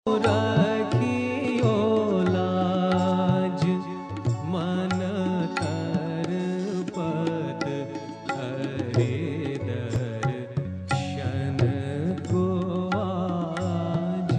रखियो लाज मन कर पत हरे दर्शन को आज।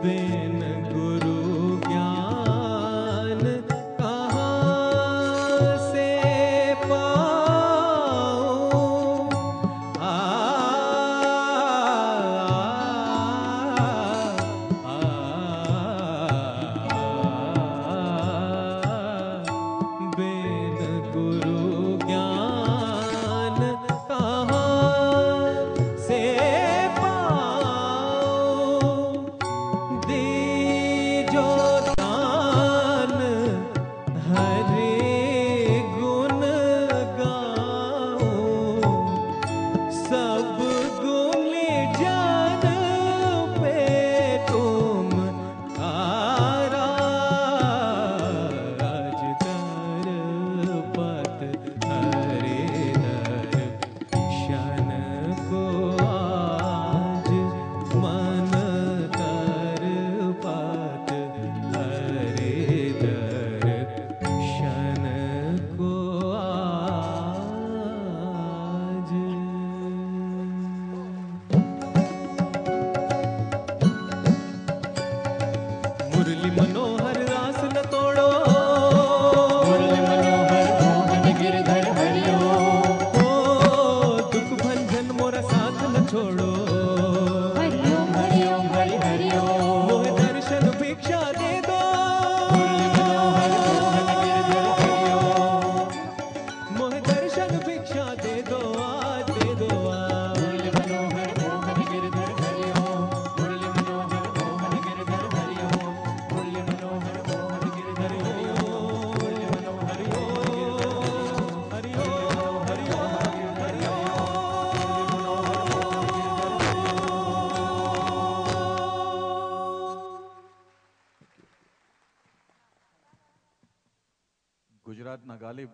बिन गुरु ज्ञान कहाँ से पाऊं। बिन गुरु ज्ञान कहाँ से मुरली मनोहर रास न तोड़ो, मुरली मनोहर मोहन गिरधर हरियो। ओ दुख भंजन मोरा साथ न छोड़ो। हरिओम हरिओम हरि हरिओम। मोहे दर्शन भिक्षा दे दो। मुरली मनोहर मोहन गिरधर हरियो। मोहे दर्शन भिक्षा दे दो आज, दे दो आज। मुरली मनोहर मोहन गिरधर हरियो। मुरली मनोहर मोहन गिरधर हरियो। मुरली मनोहर मोहन गिरधर हरियो। मुरली मनोहर मोहन गिरधर हरियो। हरिओ हरिओ ગુજરાતના ગાલિબ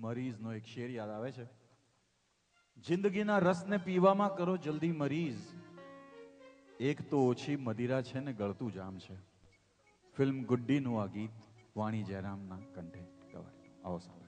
મરીઝનો એક શેર યાદ આવે છે. જિંદગીના રસને પીવામાં કરો જલ્દી મરીઝ, એક તો ઓછી મદિરા છે ને ગળતું જામ છે. ફિલ્મ ગુડ્ડીનું આ ગીત વાણી જયરામના કંઠે ગવાય. આવો સાંભળો.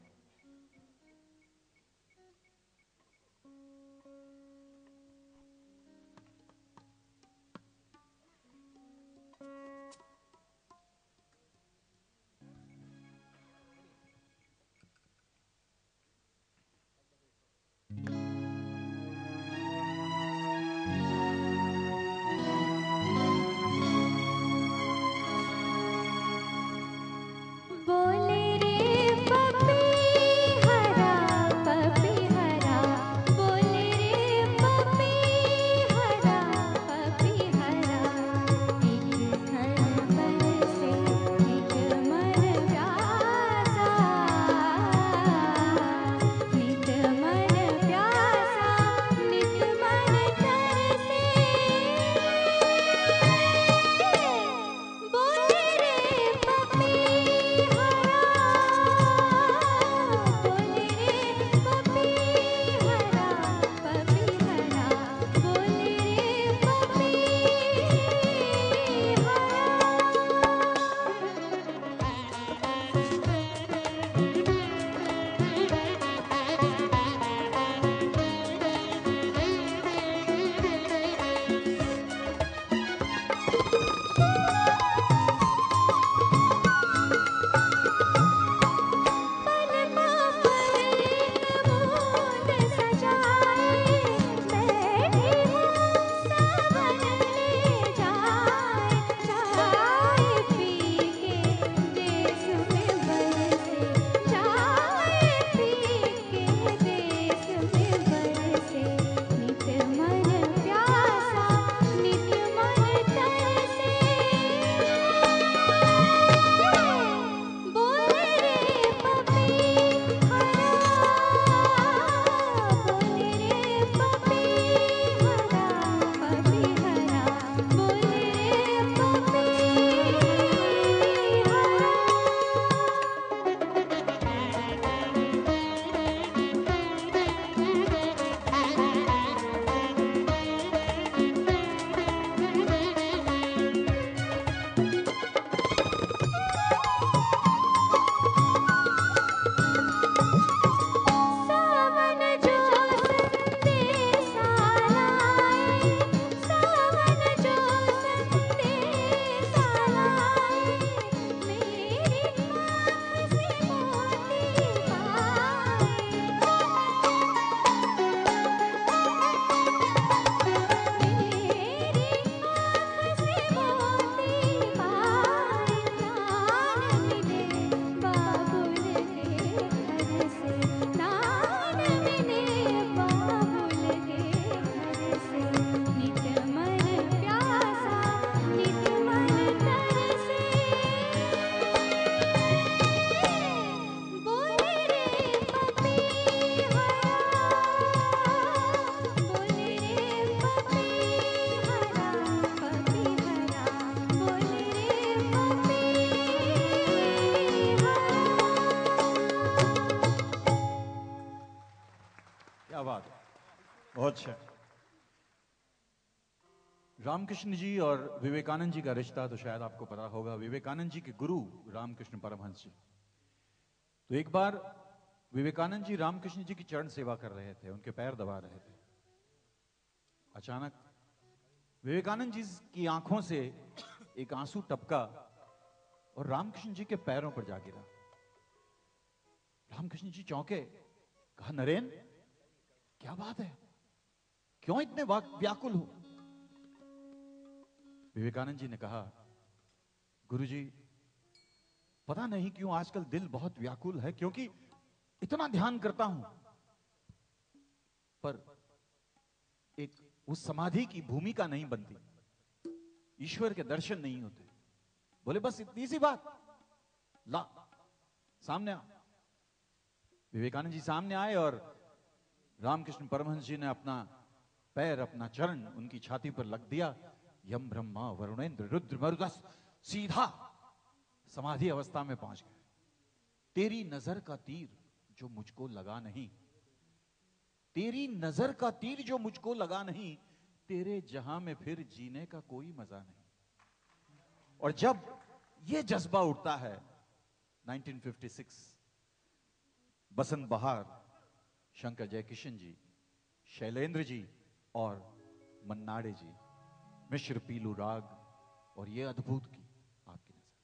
बोले रे पपी बहुत अच्छा। रामकृष्ण जी और विवेकानंद जी का रिश्ता तो शायद आपको पता होगा। विवेकानंद जी के गुरु रामकृष्ण परमहंस जी। तो एक बार विवेकानंद जी रामकृष्ण जी की चरण सेवा कर रहे थे, उनके पैर दबा रहे थे। अचानक विवेकानंद जी की आंखों से एक आंसू टपका और रामकृष्ण जी के पैरों पर जा गिरा। रामकृष्ण जी चौंके, कहा नरेन क्या बात है, क्यों इतने व्याकुल हो? विवेकानंद जी ने कहा, गुरुजी पता नहीं क्यों आजकल दिल बहुत व्याकुल है, क्योंकि इतना ध्यान करता हूं पर एक उस समाधि की भूमिका नहीं बनती, ईश्वर के दर्शन नहीं होते। बोले बस इतनी सी बात, ला सामने आ। विवेकानंद जी सामने आए और रामकृष्ण परमहंस जी ने अपना पैर, अपना चरण उनकी छाती पर लग दिया। यम ब्रह्मा वरुणेन्द्र रुद्र मरुदस, सीधा समाधि अवस्था में पहुंच गए। तेरी नजर का तीर जो मुझको लगा नहीं, तेरी नजर का तीर जो मुझको लगा नहीं, तेरे जहां में फिर जीने का कोई मजा नहीं। और जब यह जज्बा उठता है 1956, बसंत बहार, शंकर जयकिशन जी, शैलेंद्र जी और मन्नाडे जी, मिश्र पीलू राग और ये अद्भुत की आपकी नजर।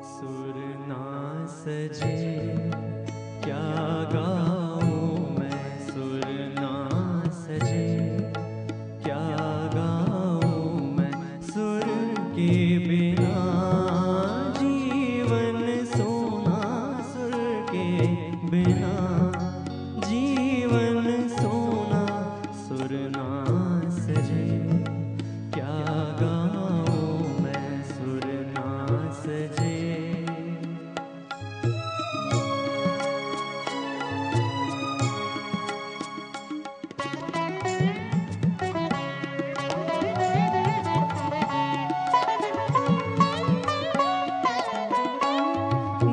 सुर ना सजे क्या गाऊं मैं, सुर ना सजे क्या गाऊं मैं, सुर के बिना जीवन सोना, सुर के बिना जीवन सोना, सुर ना सजे क्या गाऊं मैं, सुर ना सजे।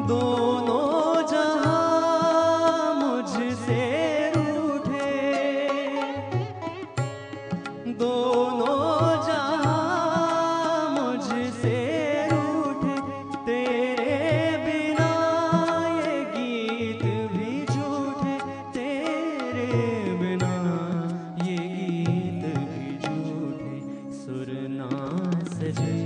दोनों जहां मुझसे रूठे, दोनों जहां मुझसे रूठे, तेरे बिना ये गीत भी झूठे, तेरे बिना ये गीत भी झूठे। सुर ना सजे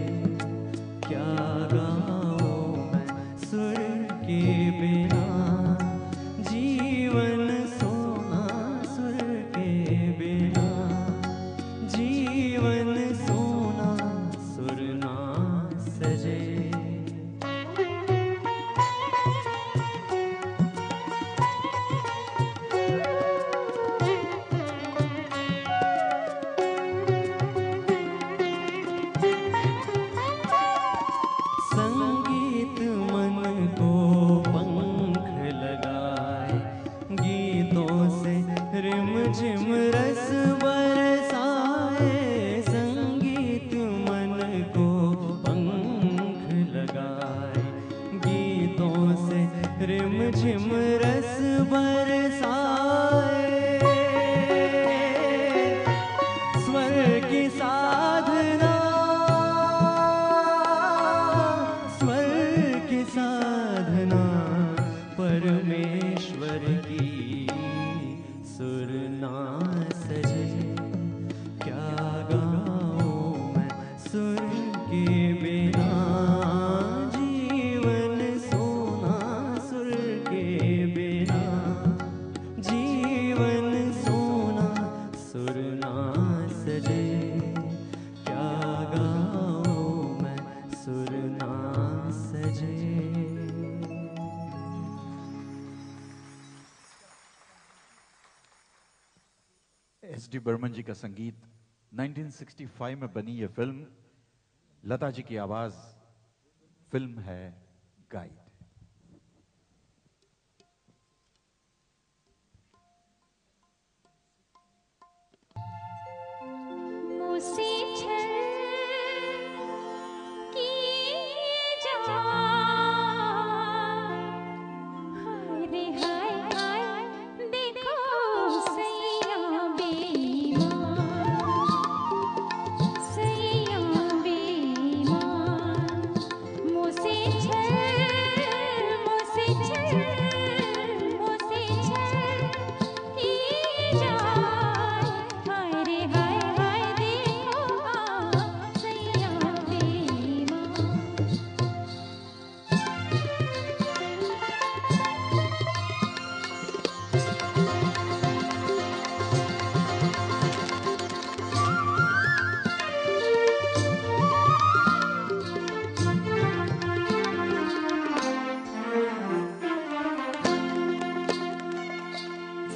क्या गाऊं मैं, सुर के बिना जीवन सोना, सुर के बिना जीवन सोना, सुर ना सजे। संगीत मन को पंख लगाए, गीतों से रिम झिम रस बरसाए, संगीत बर्मन जी का संगीत, 1965 में बनी ये फिल्म, लता जी की आवाज, फिल्म है गाइड। मुझसे छल की जा, हाय रे हाय हाय देखो सैया बेईमान, सैया बेईमान। मुझसे छल की जा, हाय रे हाय हाय देखो सैया बेईमान।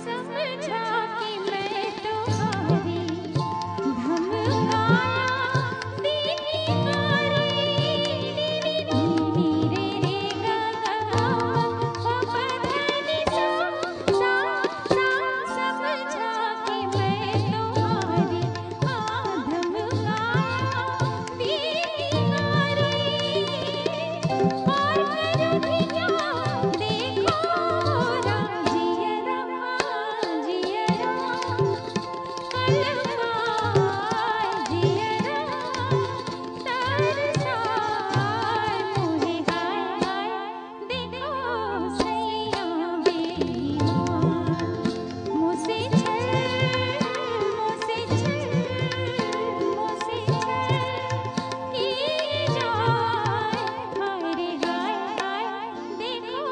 समझा कि मैं तुम्हारी धमकाया दीदी हारी, नी रे रे गा गा गा पापा धनी सा सा सा। समझा कि मैं तुम्हारी धमकाया दीदी हारी, और करूँगी क्या देखो राम जियरा जियरा, कलपाए जियरा तरसाए मोहे हाय हाय देखो सैया बेईमान। मुझसे छल की जाए, हाय रे हाय हाय देखो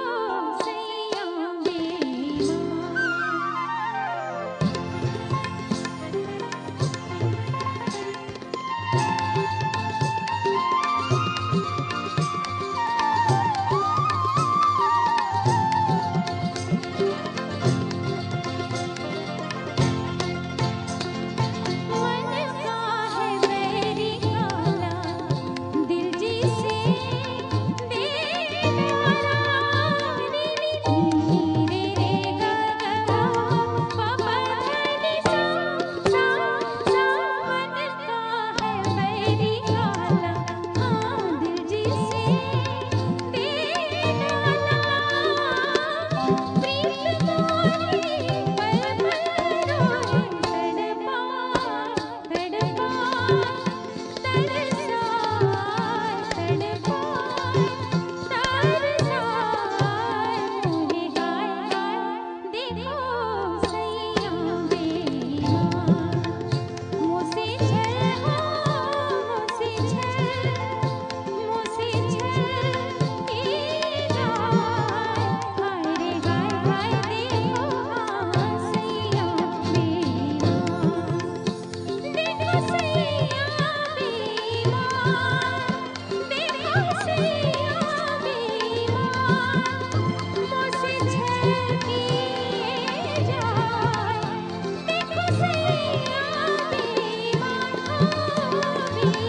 सैया बेईमान। मन का है मेरी काला, दिल जिसे दे डाला, नी रे रे गा गा गा पापा धनी सा सा सा। मन का है मेरी काला, दिल जिसे दे डाला, प्रीत मोरी पल पल रोए तड़पा तड़पा तरसाए तड़पा तरसाए मोहे हाय हाय देखो सैया बेईमान। मुझसे छल की जाए, हाय रे हाय हाय देखो सैया बेईमान, देखो सैया बेईमान, देखो सैया बेईमान। मुझसे छल की जाए, देखो सैया बेईमान, बेईमान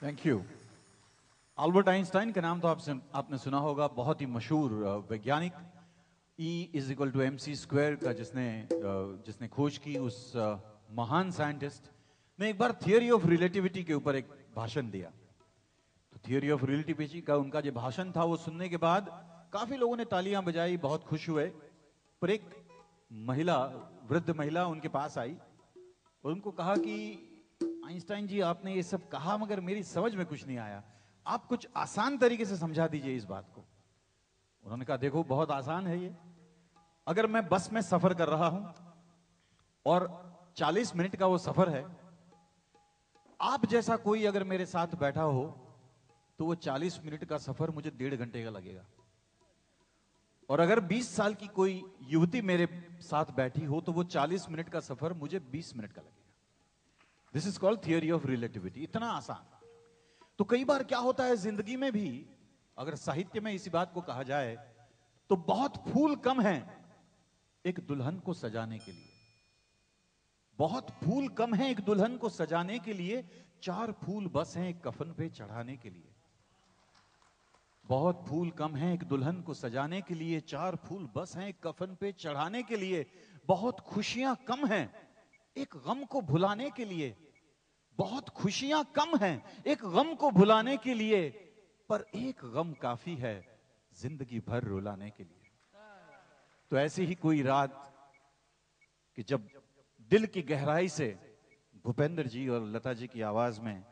थैंक यू। अल्बर्ट आइंस्टाइन का नाम तो आपने सुना होगा, बहुत ही मशहूर वैज्ञानिक। E=mc² का जिसने खोज की, उस महान साइंटिस्ट ने एक बार थियरी ऑफ रिलेटिविटी के ऊपर एक भाषण दिया। तो थियरी ऑफ रिलेटिविटी का उनका जो भाषण था, वो सुनने के बाद काफी लोगों ने तालियां बजाई, बहुत खुश हुए। पर एक महिला, वृद्ध महिला उनके पास आई और उनको कहा कि आइंस्टाइन जी, आपने ये सब कहा मगर मेरी समझ में कुछ नहीं आया, आप कुछ आसान तरीके से समझा दीजिए इस बात को। उन्होंने कहा, देखो बहुत आसान है ये। अगर मैं बस में सफर कर रहा हूं और 40 मिनट का वो सफर है, आप जैसा कोई अगर मेरे साथ बैठा हो तो वो 40 मिनट का सफर मुझे 1.5 घंटे का लगेगा। और अगर 20 साल की कोई युवती मेरे साथ बैठी हो तो वो 40 मिनट का सफर मुझे 20 मिनट का लगेगा। This is called theory of relativity. इतना आसान। तो कई बार क्या होता है जिंदगी में भी, अगर साहित्य में इसी बात को कहा जाए तो बहुत फूल कम हैं एक दुल्हन को सजाने के लिए। बहुत फूल कम हैं एक दुल्हन को सजाने के लिए, 4 फूल बस हैं एक कफन पे चढ़ाने के लिए। बहुत फूल कम हैं एक दुल्हन को सजाने के लिए, 4 फूल बस हैं एक कफन पे चढ़ाने के लिए। बहुत खुशियां कम हैं एक गम को भुलाने के लिए। बहुत खुशियां कम हैं एक गम को भुलाने के लिए, पर एक गम काफी है जिंदगी भर रुलाने के लिए। तो ऐसी ही कोई रात कि जब दिल की गहराई से भूपेंद्र जी और लता जी की आवाज में